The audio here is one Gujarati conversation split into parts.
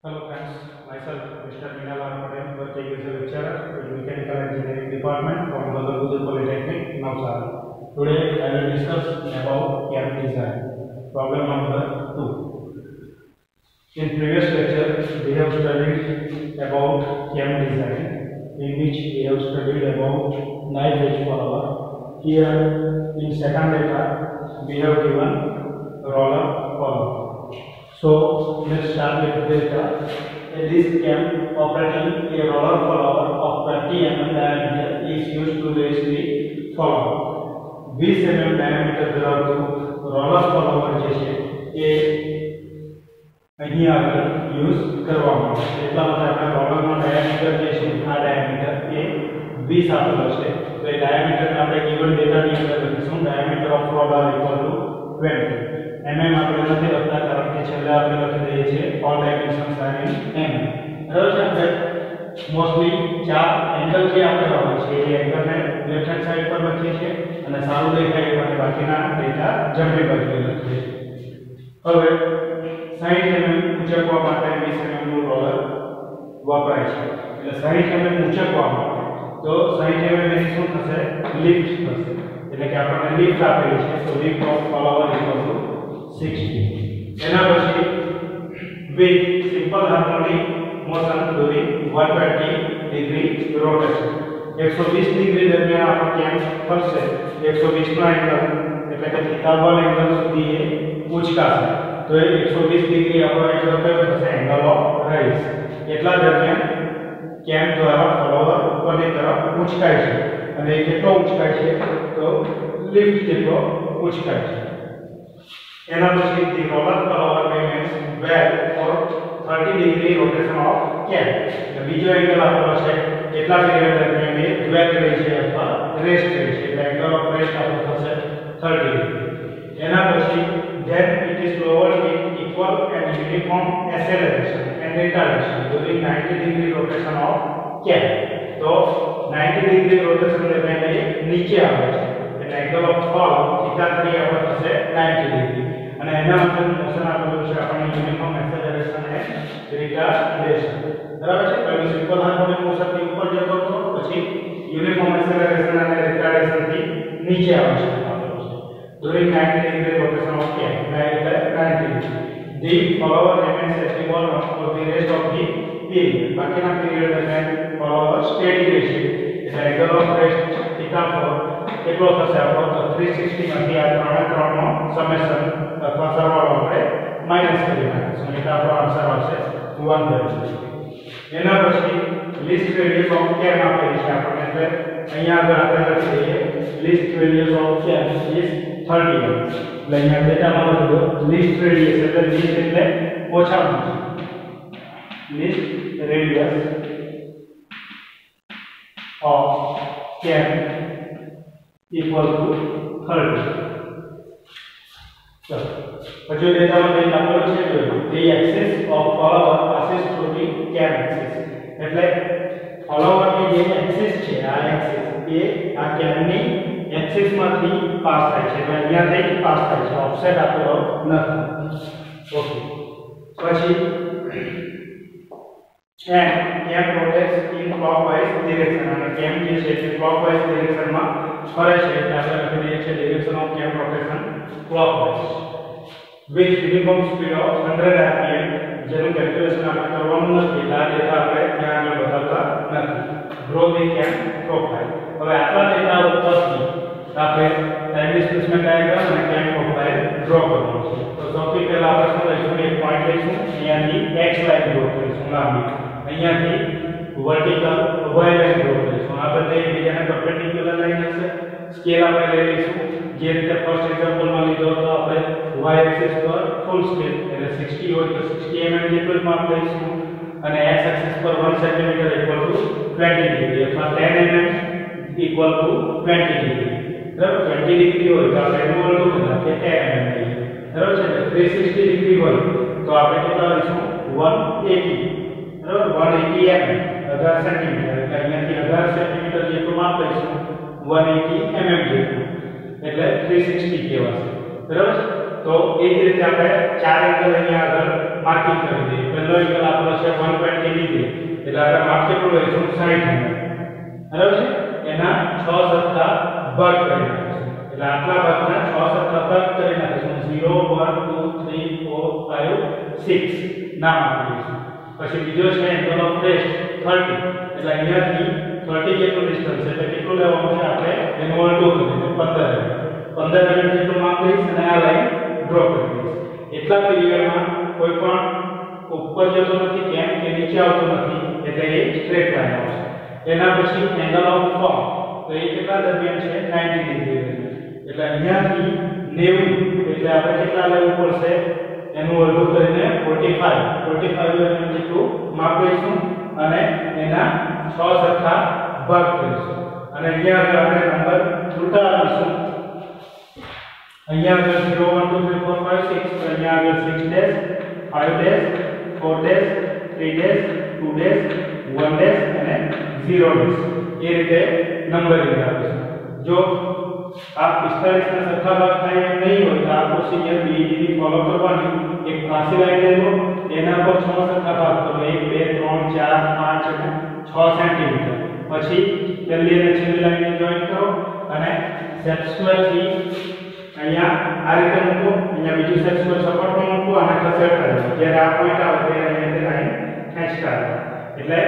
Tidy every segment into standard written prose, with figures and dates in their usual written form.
Hello friends, myself Mr. Minal Patel, working as a lecturer in Mechanical Engineering Department from Bhagalpur Polytechnic, Navsara. Today I will discuss about CAM design. Problem number 2. In previous lecture we have studied about CAM design, in which we have studied about knife edge follower. Here in second data we have given roller follower. So let's start with data. This CAM operating a roller follower of 30 mm diameter is used to raise the follower. 20 mm diameter ધરાવતું roller follower જે છે એ અહીં આગળ યુઝ કરવામાં આવે છે. એટલા માટે આપણે રોલરનો ડાયામીટર જે છે આ ડાયામીટર એ 20 આપેલો છે. તો એ ડાયામીટર આપણે ગિવન ડેટાની અંદર લખીશું diameter of roller equal to 20. mm આપણે નથી લખતા કારણ કે છેલ્લે આપણે લખી દઈએ છીએ all dimensions are in mm. બરાબર છે. આપણે મોસ્ટલી ચાર એંગલ જે આપણે હોય છે એ એંગલને લેફ્ટ હેન્ડ સાઈડ પર લખીએ છીએ અને સારું દેખાય એ માટે બાકીના ડેટા જમણી બાજુએ લખીએ છીએ. હવે 60 mm ઉંચકવા માટે 20 mm નું રોલર વપરાય છે. એટલે 60 mm ઉંચકવા માટે તો 60 mm એની શું થશે લિફ્ટ થશે. એટલે કે આપણને લિફ્ટ આપેલી છે તો lift off follower equal to 60. એના પછી with simple harmonic motion during 120 degree rotation. 120 degree દરમિયાન આપણો કેમ ફરશે 120 નો એંગલ એટલે કે θ1 એંગલ સુધી એ ઉચકાશે. તો એ 120 ડિગ્રી આપણો એંગલ કયો થશે એંગલ ઓફ રાઇઝ. એટલા દરમિયાન કેમ દ્વારા ફોલોવર ઉપરની તરફ ઉચકાય છે અને એ કેટલો ઉચકાય છે તો લિફ્ટ જેટલો ઉચકાય છે. એના પછી the roller follower remains well for 30 degree rotation of cam. બીજો એંગલ આપેલો છે કેટલા પીરિયડ દરમિયાન એ ડ્વેલ રહી છે અથવા રેસ્ટ રહી છે. એટલે એંગલ ઓફ રેસ્ટ આપણો થશે 30 degree. એના પછી then it is lowered with equal and uniform acceleration and retardation during 90 degree rotation of cam. તો 90 degree rotation દરમિયાન એ નીચે આવે છે એટલે એંગલ ઓફ ફોલ θ3 આપણો થશે 90 degree. અને એના માટેનું મોશન આપેલું છે આપણને યુનિફોર્મ એક્સેલરેશન અને રિટાર્ડેશન. બરાબર છે. પહેલું સિમ્પલ હાર્મોનિક મોશન થી ઉપર જતો હતો પછી યુનિફોર્મ એક્સેલરેશન અને રિટાર્ડેશન થી નીચે આવશે આપેલું છે. during 90 degree rotation of cam એટલે 90 degree the follower remains stable for the rest of the period. બાકીના પીરિયડ દરમિયાન ફોલોવર સ્ટેડી રહેશે. એટલે એંગલ ઓફ રેસ્ટ θ4 કેટલો થશે આપણો તો 360 માંથી આ 3 નો સમેશન અથવા સરવાળો આપણે માઈનસ કરી નાખીશું એટલે આપણો આન્સર આવશે 130. એના પછી લિસ્ટ રેડિયસ ઓફ કેમ આપેલી છે આપણને એટલે અહીંયા આગળ આપણે લખી દઈએ લિસ્ટ રેડિયસ ઓફ કેમ ઇઝ 30 એટલે અહીંયા ડેટામાં લખી દો લિસ્ટ રેડિયસ એટલે લિસ્ટ એટલે ઓછામાં ઓછું લિસ્ટ રેડિયસ ઓફ કેમ equal to 30. So, પછી ડેટામાં કઈ આપેલું છે જોયું the axis of follower passes through the cam axis. એટલે ફોલોવર ની જે એક્સિસ છે આ એક્સિસ એ આ કેમની એક્સિસ માંથી પાસ થાય છે. એટલે અહીંયાથી પાસ થાય છે ઓફસેટ આપેલો નથી. ઓકે. પછી and cam rotates in clockwise direction અને કેમ જે છે તે clockwise direction માં ફરે છે એટલે આપણે લખી દઈએ છીએ direction of cam rotation clockwise with uniform speed of 100 rpm. જેનું કેલ્ક્યુલેશન આપણે કરવાનું નથી એટલે આ ડેટા આપણે ત્યાં આગળ બતાવતા નથી. draw the cam profile. હવે આટલા ડેટા ઉપરથી આપણે ટાઈમ ડિસ્પ્લેસમેન્ટ ડાયાગ્રામ અને cam profile ડ્રો કરવાનો છે. તો સૌથી પહેલા આપણે શું લઈશું એક પોઈન્ટ લઈશું અહીંયાથી x લાઈન ડ્રો કરીશું લાંબી. અહીંયાથી વર્ટિકલ y લાઈન ડ્રો કરીશું. આ બંને એકબીજાને પરપેન્ડિક્યુલર લાઈન હશે. સ્કેલ આપણે લઈ લઈશું જે રીતે ફર્સ્ટ એક્ઝામ્પલમાં લીધો હતો આપણે y એક્સિસ પર ફૂલ સ્કેલ એટલે 60 હોય તો 60 mm જેટલું માપ લઈશું અને x એક્સિસ પર 1 cm ઇક્વલ ટુ 20 ડિગ્રી અથવા 10 mm ઇક્વલ ટુ 20 ડિગ્રી. બરાબર 20 ડિગ્રી હોય તો આપણે એનું વર્ગ કેટલા કે 10 mm લઈએ. બરાબર છે. 360 ડિગ્રી હોય તો આપણે કેટલા લઈશું 180. બરાબર 180 mm 18 cm એટલે અહીંયાથી 18 cm જેટલું માપ લઈશું 180 mm જેટલું એટલે 360 કહેવાશે. બરાબર. તો એ જ રીતે આપણે ચાર એંગલ અહીંયા આગળ માર્કિંગ કરી દઈએ. પહેલો એંગલ આપણો છે 120 ડિગ્રી, એટલે આપણે માપ કેટલું લઈશું 60 mm. બરાબર છે? એના 6 સરખા ભાગ કરી નાખીશું. એટલે આટલા ભાગના 6 સરખા ભાગ કરી નાખીશું. 0 1 2 3 4 5 6 નામ આપીશું. પછી બીજો છે એંગલ ઓફ રેસ્ટ 30, એટલે અહીંયાથી 30 જેટલું ડિસ્ટન્સ, એટલે કેટલું લેવાનું છે આપણે એનું અડધું કરી 15 mm જેટલું માપ લઈશ અને આ લાઈન ડ્રો કરી દઈશ. એટલા પીરિયડમાં કોઈ પણ ઉપર જતો નથી કેમ કે નીચે આવતો નથી, એટલે એ સ્ટ્રેટ લાઈન આવશે. એના પછી એંગલ ઓફ ફોર્મ, તો એ કેટલા દરમિયાન છે 90 ડિગ્રી દરમિયાન, એટલે અહીંયાથી 90, એટલે આપણે કેટલા લેવું પડશે એનું અડધું કરીને 45 mm જેટલું માપ લઈશું અને એના 6 સરખા ભાગ કરીશું. અને અહીંયા આગળ આપણે નંબર ઉલટા આપીશું. અહીંયા આગળ 0 1 2 3 4 5 6, તો અહીંયા આગળ 6 dash 5 dash 4 dash 3 dash 2 dash 1 dash અને 0 ડેશ, એ રીતે નંબરિંગ આપીશું. જો આ 45 ના સરખા ભાગ થાય એમ નહીં હોય તો આ પ્રોસિજર બીજી ફોલો કરવાની. એક ત્રાસી લાઈન લઈ લો, એના પર 6 સરખા ભાગ કરો, 1 2 3 4 5 અને 6 સેન્ટીમીટર. પછી પહેલી અને છેલ્લી લાઈનને જોઈન્ટ કરો અને સેટ સ્ક્વેર થી અહીંયા આ રીતે મૂકો, અહીંયા બીજું સેટ સ્ક્વેર સપોર્ટમાં મૂકો અને ખસેડતા જાઓ. જ્યારે આ પોઈન્ટ આવે ત્યારે અહીંયા લાઈન ખેંચતા જાઓ, એટલે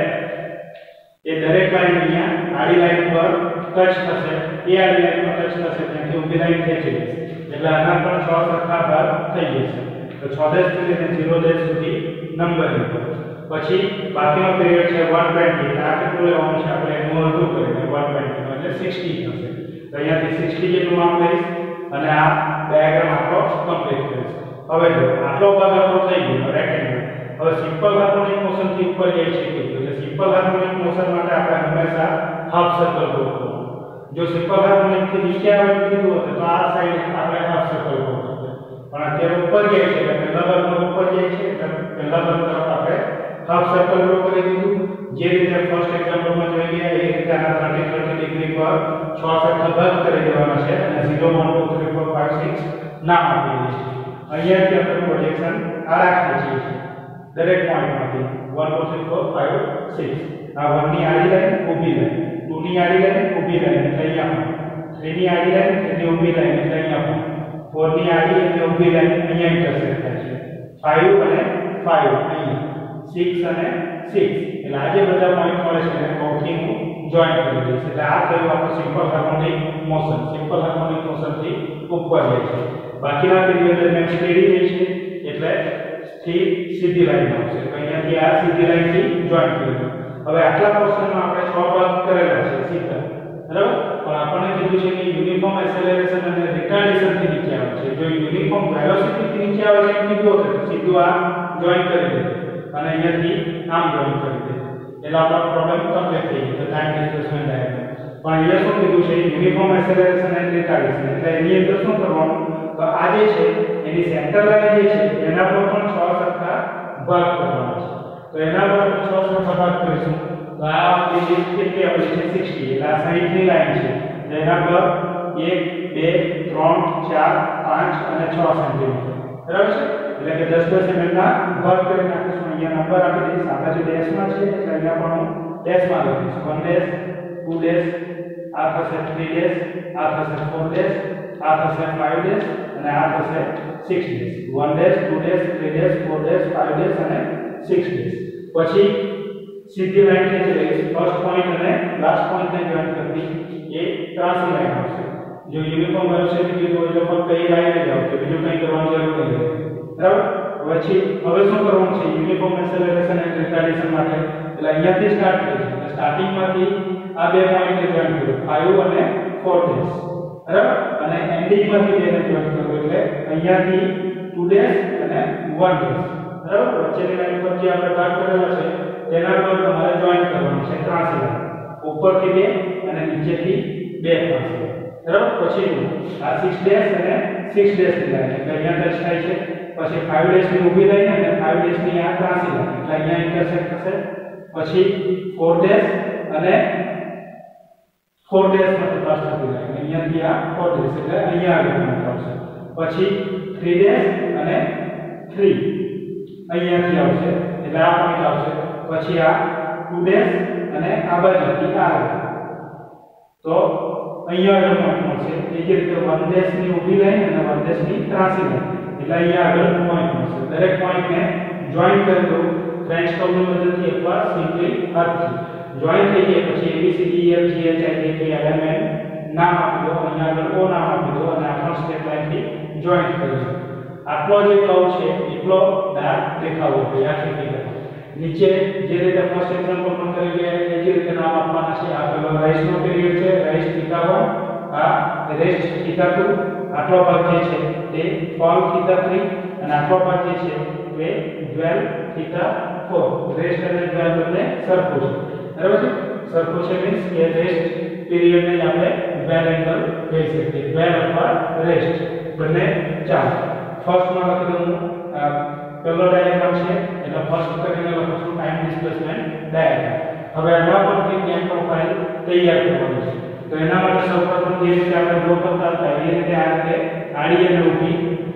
એ દરેક લાઈન અહીંયા આડી લાઈન પર ટચ થશે. એ આડી લાઈન પર ટચ થશે ત્યાંથી ઊભી લાઈન ખેંચી લેશે, એટલે આના પણ 6 સરખા ભાગ થઈ જશે. તો 6 ડેશ થી લઈને 0 ડેશ સુધી નંબરિંગ કરો. પછી બાકીનો પીરિયડ છે 120, આ કેટલું લેવાનું છે આપણે એનું અડધું કરીને 120 એટલે 60 થશે. તો અહીંયાથી 60 જેટલું માપ લઈશ અને આ ડાયાગ્રામ આપણો કમ્પ્લીટ કરીશ. હવે જો આટલો ભાગ આપણો થઈ ગયો રેક્ટેંગલ. હવે સિમ્પલ હાર્મોનિક મોશન થી ઉપર જઈ શકીએ, એટલે સિમ્પલ હાર્મોનિક મોશન માટે આપણે હંમેશા હાફ સર્કલ ડ્રો કરવું. જો સિમ્પલ હાર્મોનિક થી નીચે આવવાનું કીધું હતું તો આ સાઈડ આપણે હાફ સર્કલ ડ્રો કરવું, પણ અત્યારે ઉપર જાય છે એટલે પહેલા ભાગમાં ઉપર જાય છે એટલે પહેલા ભાગ તરફ આપણે હાફ સર્કલ ડ્રો કરી દીધું. જે રીતે ફર્સ્ટ એક્ઝામ્પલમાં જોઈ ગયા એ રીતે આના 30 ડિગ્રી પર 6 સરખા ભાગ કરી દેવાના છે અને 0 1 2 3 4 5 6 નામ આપી દઈશું. અહીંયાથી આપણે પ્રોજેક્શન આ રાખીએ છીએ દરેક પોઈન્ટમાંથી 1 2 3 4 5 6. આ 1 ની આડી લાઈન ઊભી લાઈન, 2 ની આડી લાઈન ઊભી લાઈન એટલે અહીંયા, 3 ની આડી લાઈન એટલે ઊભી લાઈન એટલે અહીંયા, 4 ની આડી એટલે ઊભી લાઈન અહીંયા ઇન્ટરસેક્ટ થાય છે, 5 અને 5 અહીંયા, 6 અને 6, એટલે આ જે બધા પોઈન્ટ મળે છે એને કોથી હું જોઈન્ટ કરી દઈશ. એટલે આ થયું આપણું simple harmonic motion. Simple harmonic motion થી ઉપર જાય છે. બાકીના પીરિયડ દરમિયાન સ્ટેડી રહે છે એટલે સીધી લાઈન આવશે. તો અહીંયાથી આ સીધી લાઈન થી જોઈન્ટ કરી દો. હવે આટલા પોર્શનમાં આપણે 6 ભાગ કરેલા છે સીધા, બરાબર, પણ આપણને કીધું છે કે યુનિફોર્મ એક્સેલરેશન અને રિટાર્ડેશન થી નીચે આવે છે. જો યુનિફોર્મ વેલોસિટી થી નીચે આવે છે એમ કીધું હતું તો સીધું આ જોઈન્ટ કરી દે અને અહીંયાથી આમ જોઈન્ટ કરી દે, એટલે આપણો પ્રોબ્લેમ કમ્પ્લીટ થઈ ગયો ટાઈમ ડિસ્પ્લેસમેન્ટ ડાયાગ્રામ. પણ અહીંયા શું કીધું છે યુનિફોર્મ એક્સેલરેશન અને રિટાર્ડેશન, એટલે એની અંદર શું કરવાનું તો આ જે છે એની સેન્ટર લાઈન જે છે એના પર પણ 6 સરખા ભાગ કરવાના છે. તો એના પર 6 સરખા ભાગ કરીશું. તો આ બિંદુ કેટલી આપણી છે 60, એટલે આ 60 ની લાઈન છે. એના પર 1 2 3 4 5 અને 6 સેન્ટીમીટર, બરાબર છે. એટલે કે 10 mm ના ભાગ કરી નાખીશું. અહીંયા નંબર આપી દઈશ, આ બાજુ ડેશમાં છે એટલે અહીંયા પણ હું ડેશમાં લખીશ. 1 ડેશ 2 ડેશ, આ થશે 3 ડેશ, આ થશે 4 ડેશ, આ થશે 5 ડેશ અને આ થશે 6 dash. 1 dash 2 dash 3 dash 4 dash 5 dash અને 6 ડેશ. પછી સીધી લાઈન ખેંચી લઈશ. ફર્સ્ટ પોઈન્ટ અને લાસ્ટ પોઈન્ટને જોઈન્ટ કરતી એ ત્રાસી લાઈન આવશે. જો યુનિફોર્મ વેલોસિટી કીધું હોય તો ફક્ત એ લાઈન જ આવશે, બીજું કંઈ કરવાની જરૂર નથી, બરાબર. પછી હવે શું કરવાનું છે યુનિફોર્મ એક્સેલરેશન અને રિટાર્ડેશન માટે, એટલે અહીંયાથી સ્ટાર્ટ કરીશું. એટલે સ્ટાર્ટિંગમાંથી આ બે પોઈન્ટને જોઈન્ટ કરો 5 અને 4 ડેશ, બરાબર, અને એન્ડિંગમાંથી બેને જોઈન્ટ કરો એટલે અહીંયાથી 2 ડેશ અને 1 ડેશ, બરાબર. વચ્ચેની લાઈન પર જે આપણે ભાગ કરેલા છે તેના પર તમારે જોઈન્ટ કરવાનું છે ત્રાસી લાઈન, ઉપરથી 2 અને નીચેથી 2 ત્રાસી લાઈન, બરાબર. પછી આ 6 ડેશ અને 6 ડેશ ની લાઈન એટલે અહીંયા ટચ થાય છે. પછી 5 ડેશ ની ઊભી લાઈન અને 5 ડેશ ની આ ત્રાસી લાઈન એટલે અહીંયા ઇન્ટરસેક્ટ થશે. પછી 4 ડેશ અને 4 ડેશ માંથી પાસ થતી લાઈન અહીંયાથી આ 4 ડેશ એટલે અહીંયા આગળ આવશે. પછી 3 ડેશ અને 3 અહીંયાથી આવશે એટલે આ પોઈન્ટ આવશે પછી આ 2 ડેશ અને આ બાજુથી આ તો અહીંયા આગળ પોઈન્ટ મળશે એ જ રીતે 1 ડેશ ની ઊભી લાઈન અને 1 ડેશ ની ત્રાસી લાઈન એટલે અહીંયા આગળ પોઈન્ટ મળશે દરેક પોઈન્ટને જોઈન કરી દો ફ્રેન્ચ કર્વની મદદથી અથવા સિમ્પલી હાથથી જોઈન થઈ જાય પછી ABCD EF G H I J K L M N નામ આપી દો અહીંયા આગળ O નામ આપી દો અને આ પણ સ્ટેપ લાઈનથી જોઈન કરી દો આટલો જે કર્વ છે એટલો ડાર્ક દેખાવો જોઈએ આ રીતે નીચે જે રીતે ફર્સ્ટ એક્ઝામ્પલ માં કરી ગયા એ જ રીતે નામ આપવાના છે આ પેલો રાઈસ નો પીરિયડ છે રાઈસ θ1 આ રેસ્ટ θ2 આટલો ભાગ જે છે તે ફોલ θ3 અને આટલો ભાગ જે છે તે ડ્વેલ θ4 રેસ્ટ અને ડ્વેલ બંને સરખું છે બરાબર છે સરખું છે મીન્સ કે રેસ્ટ પીરિયડ ને આપણે ડ્વેલ એંગલ કહી શકીએ ડ્વેલ અથવા રેસ્ટ બંને ચાલે ફર્સ્ટ માં લખી દઉં પેલો ડાયાગ્રામ છે એટલે ફર્સ્ટ કરીને લખું ટાઈમ ડિસ્પ્લેસમેન્ટ ડાયાગ્રામ હવે આના પરથી કેમ પ્રોફાઇલ તૈયાર કરવાની છે તો એના માટે સૌપ્રથમ જે રીતે આપણે ડ્રો કરતા હતા એ રીતે આ રીતે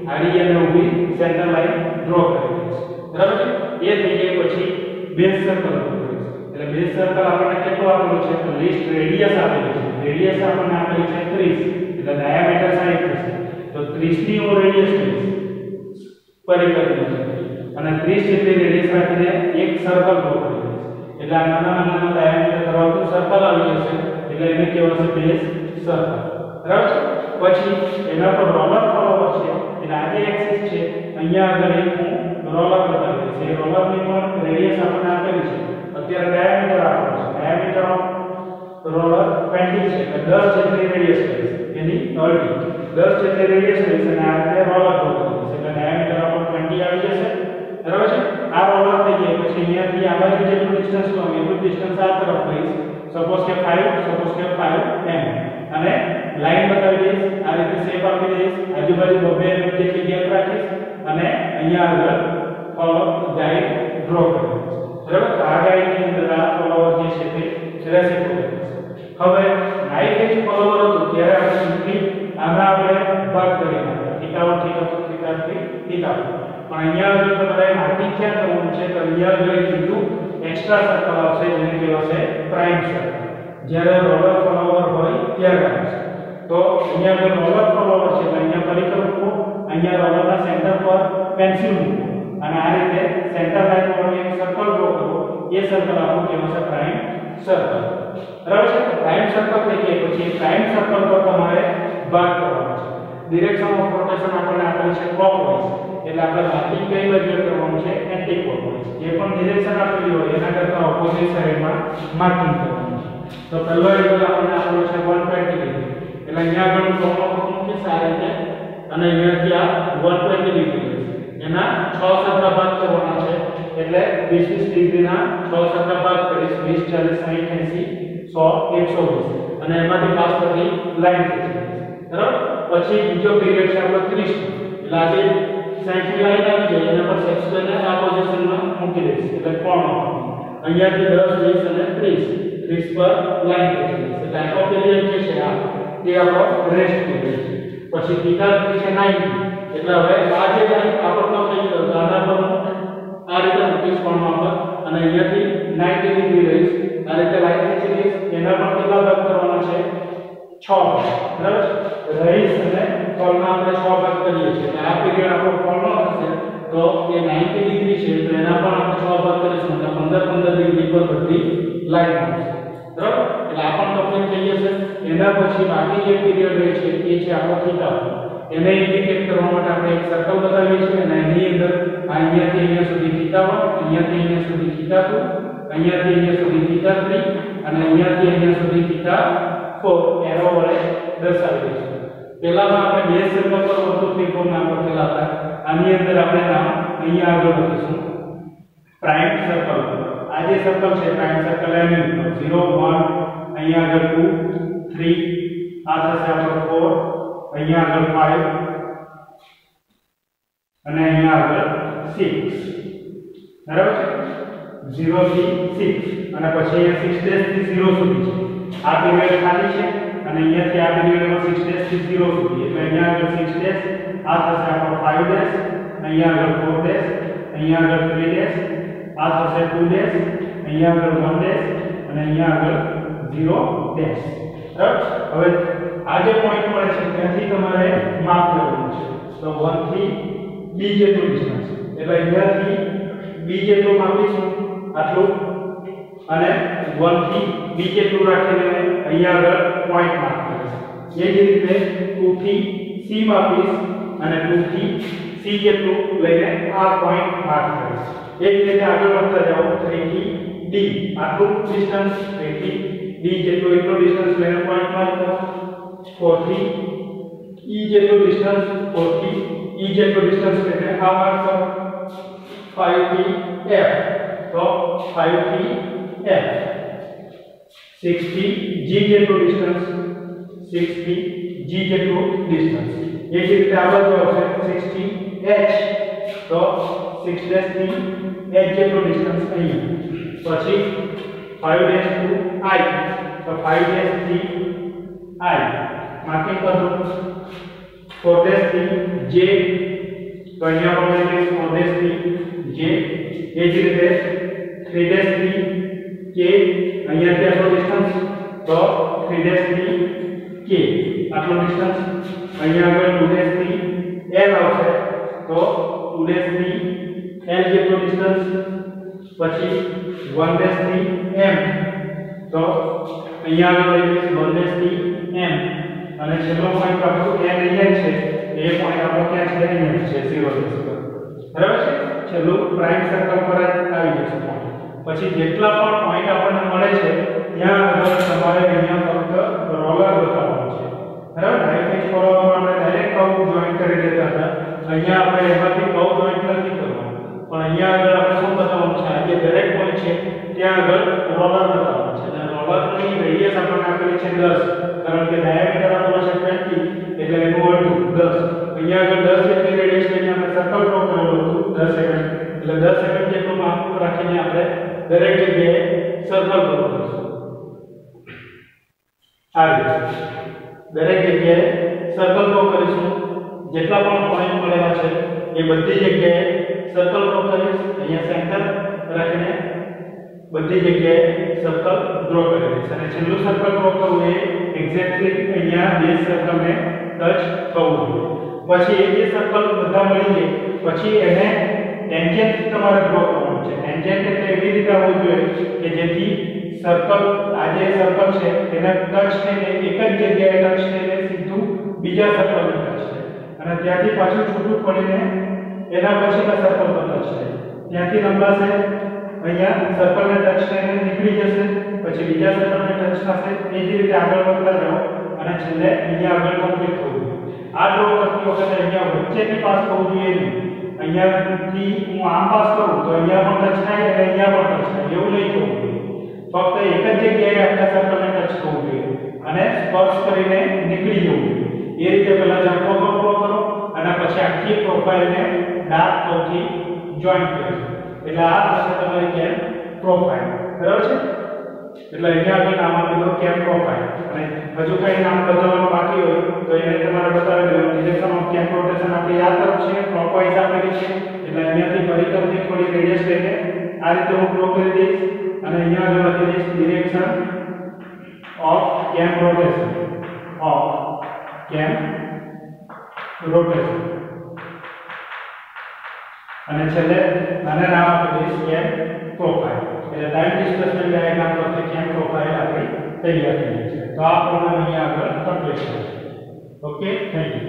આડી અને ઊભી સેન્ટર લાઈન ડ્રો કરી દઈશું બરાબર છે એ થઈ જાય પછી બેઝ સર્કલ એટલે બેઝ સર્કલ આપણને કેટલું આપેલું છે તો લિસ્ટ રેડિયસ આપેલું છે રેડિયસ આપણને આપેલું છે 30 એટલે ડાયામીટર 60 થશે તો 30 ની હું રેડિયસ લઈશ પરિકલ્પના અને 30 જેટલી રેડિયસ રાખીને એક સર્કલ ડ્રો કરી દઈશ એટલે આ નાના ડાયામીટર ધરાવતું સર્કલ આવી જશે એટલે એને કહેવાશે બેઝ સર્કલ બરાબર પછી એના પર રોલર ફોલોવર છે એટલે આ જે એક્સિસ છે અહીંયા આગળ એક હું રોલર બતાવી દઈશ એ રોલરની પણ રેડિયસ આપણને આપેલી છે અત્યારે ડાયામીટર આપેલું છે ડાયામીટર ઓફ રોલર 20 છે એટલે 10 જેટલી રેડિયસ લઈશ એની અડધી 10 જેટલી રેડિયસ લઈશ અને આ રીતે રોલર ડ્રો કરીશ એટલે ડાયામીટર આપણને 20 આવી જશે બરાબર છે આ રોલર થઈ જાય પછી અહીંયાથી આ બાજુ જેટલું ડિસ્ટન્સ લો એટલું ડિસ્ટન્સ આ તરફ લઈશ સપોઝ કે 5 mm અને લાઈન બતાવી દઈશ આ રીતે શેપ આપી દઈશ આજુબાજુ 2 mm જેટલી ગેપ રાખીશ અને અહીંયા આગળ ફોલો ગાઈડ ડ્રો કરીશ બરાબર આ ગાઈડની અંદર આ ફોલોવર જે છે તે રેસિપ્રોકલ હવે નાઇફ એજ ફોલોવર હતું ત્યારે આપણે સિમ્પલી આમાં આપણે ભાગ કરી નાખ્યા θ1 θ2 θ3 θ4 પણ અહીંયા જો તમારે માટી ક્યાં કરવું છે તો અહીંયા આગળ બીજું એક્સ્ટ્રા સર્કલ આવશે જેને કહેવાશે પ્રાઇમ સર્કલ જ્યારે રોલર ફોલોવર હોય ત્યારે આવશે તો અહીંયા આગળ રોલર ફોલોવર છે એટલે અહીંયા પરિકર મૂકો અહીંયા રોલરના સેન્ટર પર પેન્સિલ મૂકો અને આ રીતે સેન્ટર લાઈન પર એક સર્કલ ડ્રો કરો એ સર્કલ આપણું કહેવાશે પ્રાઇમ સર્કલ બરાબર છે પ્રાઇમ સર્કલ થઈ ગયા પછી પ્રાઇમ સર્કલ પર તમારે ભાગ કરવાનો છે ડિરેક્શન ઓફ રોટેશન આપણને આપેલું છે ક્લોકવાઇઝ એટલે આપણે માર્કિંગ કઈ બાજુ કરવાનું છે એન્ટી ક્લોકવાઇઝ જે પણ ડિરેક્શન આપેલી હોય એના કરતા ઓપોઝિટ સાઈડમાં માર્કિંગ કરવાનું છે તો પહેલો એંગલ આપણને આપેલો છે 120 ડિગ્રી એટલે અહીંયા આગળ ક્લોકવાઇઝ મૂકીશ આ રીતે અને અહીંયાથી આ 120 ડિગ્રી એના 6 સરખા ભાગ કરવાના છે એટલે 20 ડિગ્રીના 6 સરખા ભાગ કરીશ 20 40 60 80 100 120 અને એમાંથી પાસ કરતી લાઈન થઈ બરાબર પછી બીજો પીરિયડ છે આપણો 30 એટલે આજે 60 ની લાઈન આવી જાય એના પર સેક્શનને આ પોઝિશનમાં મૂકી દઈશ એટલે કોણ અહીંયાથી 10 20 અને 30 પર લાઈન થઈ જશે એટલે આખો પીરિયડ જે છે આ તે આપણો રેસ્ટ પીરિયડ છે પછી θ3 છે 90 એટલે હવે આ જે લાઈન આપણો થઈ ગયો તો આના પર આ રીતે મૂકીશ કોણમાં પર અને અહીંયાથી 90 ડિગ્રી લઈશ આ રીતે લાઈન ખેંચી લઈશ એના પર કેટલા ભાગ કરવાના છે 6 બરાબર રહીશ અને કોલમાં આપણે 6 ભાગ કરીએ છીએ એટલે આ પીરિયડ આપણો કોલનો હશે તો એ 90 ડિગ્રી છે તો એના પણ આપણે 6 ભાગ કરીશું એટલે 15 ડિગ્રી પર બધી લાઈન આવશે બરાબર એટલે આ પણ કમ્પ્લીટ થઈ જશે એના પછી બાકી જે પીરિયડ રહે છે એ છે આપણો θ એને ઇન્ડિકેટ કરવા માટે આપણે એક સર્કલ બતાવીએ છીએ અને એની અંદર અહીંયાથી અહીંયા સુધી θ1 અહીંયાથી અહીંયા સુધી θ2 અહીંયાથી અહીંયા સુધી θ3 અને અહીંયાથી અહીંયા સુધી θ4 એરો વડે દર્શાવી દઈશું પહેલામાં આપણે બે સર્કલ પર વધુ ત્રિકોણ નામ લખેલા હતા આની અંદર આપણે નામ અહીંયા આગળ લખીશું પ્રાઇમ સર્કલ આ જે સર્કલ છે પ્રાઇમ સર્કલ એની ઉપર 0 1 અહીંયા આગળ 2 3 આ થશે આપણો 4 અહીંયા આગળ 5 અને અહીંયા આગળ 6 બરાબર છે 0 થી 6 અને પછી અહીંયા 6 ડેશ થી 0 સુધી છે આ પીરિયડ ખાલી છે અને અહીંયાથી આ પીરિયડમાં 6 ડેશ થી 0 સુધી એટલે અહીંયા આગળ 6 ડેશ આ થશે આપણો 5 ડેશ, અહીંયા આગળ 4 ડેશ, અહીંયા આગળ 3 ડેશ, આ થશે 2 ડેશ, અહીંયા આગળ 1 ડેશ અને અહીંયા આગળ 0 ડેશ. બરાબર. હવે આ જે પોઈન્ટ મળે છે ત્યાંથી તમારે માપ લેવાનું છે. તો 1 થી b જેટલું ડિસ્ટન્સ, એટલે અહીંયાથી b જેટલું માપીશું આટલું, અને 1 થી b જેટલું રાખીને અહીંયા આગળ પોઈન્ટ માર્ક કરીશું. એ જ રીતે 2 થી c માપીશ અને 2 થી c જેટલું લઈને આ પોઈન્ટ માર્ક કરીશ. એ જ રીતે આગળ વધતા જાઓ. 3 થી d આટલું ડિસ્ટન્સ, 3 થી d જેટલું એટલું ડિસ્ટન્સ લઈને પોઈન્ટ માર્ક કરો. 4 થી e જેટલું ડિસ્ટન્સ, 4 થી e જેટલું ડિસ્ટન્સ લઈને આ માર્ક કરો. 5 થી f, તો 5 થી f. 6 થી g જેટલું ડિસ્ટન્સ, 6 થી g જેટલું ડિસ્ટન્સ. એ જ રીતે આ બાજુ આવશે 6 થી h, તો 6 ડેશ થી h જેટલું ડિસ્ટન્સ અહીંયા. પછી 5 ડેશ ટુ i, તો 5 ડેશ થી i માર્કિંગ કરો. 4 ડેશ થી j, તો અહીંયા પણ 4 ડેશ થી j. એ જ રીતે 3 ડેશ થી k, અહીંયાથી આટલો ડિસ્ટન્સ, તો 3 ડેશ થી k આટલો ડિસ્ટન્સ. અહીંયા આગળ 2 ડેશ થી l આવશે, તો 2 ડેશ થી l જેટલો ડિસ્ટન્સ. પછી 1 ડેશ થી m, તો અહીંયા આગળ લઈ 1 ડેશ થી m, અને છેલ્લો પોઈન્ટ આપણો n અહીંયા છે, એ પોઈન્ટ આપણો ક્યાં છે? અહીંયા છે 0 ડેશ પર. બરાબર છે. છેલ્લું પ્રાઇમ સર્કલ પર જ આવી જશે પોઈન્ટ. પછી જેટલા પણ પોઈન્ટ આપણને મળે છે ત્યાં આગળ તમારે અહીંયા ફક્ત રોલર બતાવવાનું છે. બરાબર. હાઈફેજ ફોરવર્ડમાં આપણે ડાયરેક્ટ કર્વ જોઈન્ટ કરી દેતા હતા. અહીંયા આપણે એમાંથી કર્વ જોઈન્ટ નથી કરવાનું, પણ અહીંયા આગળ આપણે શું બતાવવાનું છે? આ જે દરેક પોઈન્ટ છે ત્યાં આગળ રોલર બતાવવાનું છે. અને રોલરની રેડિયસ આપણને આપેલી છે 10, કારણ કે ડાયામીટર આપણો છે 20, એટલે એનું અડધું 10. અહીંયા આગળ 10 જેટલી રેડિયસ લઈને આપણે સર્કલ ડ્રો કરેલું હતું 10 સેકન્ડ, એટલે 10 સેકન્ડ જેટલું માપ રાખીને આપણે દરેક જગ્યાએ સર્કલ ડ્રો કરીશું. આ રીતે દરેક જગ્યાએ સર્કલ ડ્રો કરીશું. જેટલા પણ પોઈન્ટ મળેલા છે એ બધી જગ્યાએ સર્કલ ડ્રો કરીશ. અહીંયા સેન્ટર રાખીને બધી જગ્યાએ સર્કલ ડ્રો કરી દઈશ. અને છેલ્લું સર્કલ ડ્રો કરવું એ એક્ઝેક્ટલી અહીંયા બેઝ સર્કલને ટચ થવું જોઈએ. પછી એ જે સર્કલ બધા મળી જાય પછી એને ટેન્જન્ટ તમારે ડ્રો કરવાનું છે. ટેન્જન્ટ એટલે એવી રીતે આવવું જોઈએ કે જેથી સર્કલ, આ જે સર્કલ છે એને ટચ થઈને એક જ જગ્યાએ ટચ થઈને સીધું બીજા સર્કલને ટચ થાય, અને ત્યાંથી પાછું છૂટું પડીને એના પછીના સર્કલ પર ટચ થાય. ત્યાંથી લંબાશે, અહીંયા સર્કલને ટચ થઈને નીકળી જશે, પછી બીજા સર્કલને ટચ થશે. એ જ રીતે આગળ વધતા જાઓ અને છેલ્લે અહીંયા આગળ કમ્પ્લીટ થવું જોઈએ. આ ડ્રો કરતી વખતે અહીંયા વચ્ચેથી પાસ થવું જોઈએ નહીં. અહીંયાથી હું આમ પાસ કરું તો અહીંયા પણ ટચ થાય અને અહીંયા પણ ટચ થાય, એવું નહીં થવું જોઈએ. ફક્ત એક જ જગ્યાએ આખા સર્કલને ટચ થવું જોઈએ અને સ્પર્શ કરીને નીકળી જવું જોઈએ. એ રીતે પહેલા ઝાંખો ડ્રો કરો અને પછી આખી પ્રોફાઇલને ડાર્ક કર્વથી જોઈન્ટ કરો. એટલે આ થશે તમારી કેમ પ્રોફાઇલ. બરાબર છે. એટલે અહીંયા આગળ નામ આપી દો કેમ પ્રોફાઇલ. અને હજુ કંઈ નામ બદલવાનું બાકી હોય તો એને તમારે બતાવી દેવાનું. ડિરેક્શન ઓફ કેમ રોટેશન આપણી આ તરફ છે, ક્લોકવાઇઝ આપેલી છે, એટલે અહીંયાથી પરિકરની થોડી રેડિયસ લઈને આ રીતે હું ડ્રો કરી દઈશ. અને અહીંયા આગળ લખી દઈશ ડિરેક્શન ઓફ કેમ રોટેશન, ઓફ કેમ રોટેશન. અને છેલ્લે આને નામ આપી દઈશ કેમ પ્રોફાઇલ. એટલે ટાઈમ ડિસ્પ્લેસમેન્ટ ડાયાગ્રામ પરથી કેમ પ્રોફાઇલ આપણી તૈયાર થઈ ગઈ છે. તો આ પ્રોગ્રામ અહીંયા આગળ કમ્પ્લીટ છે. Okay, thank you.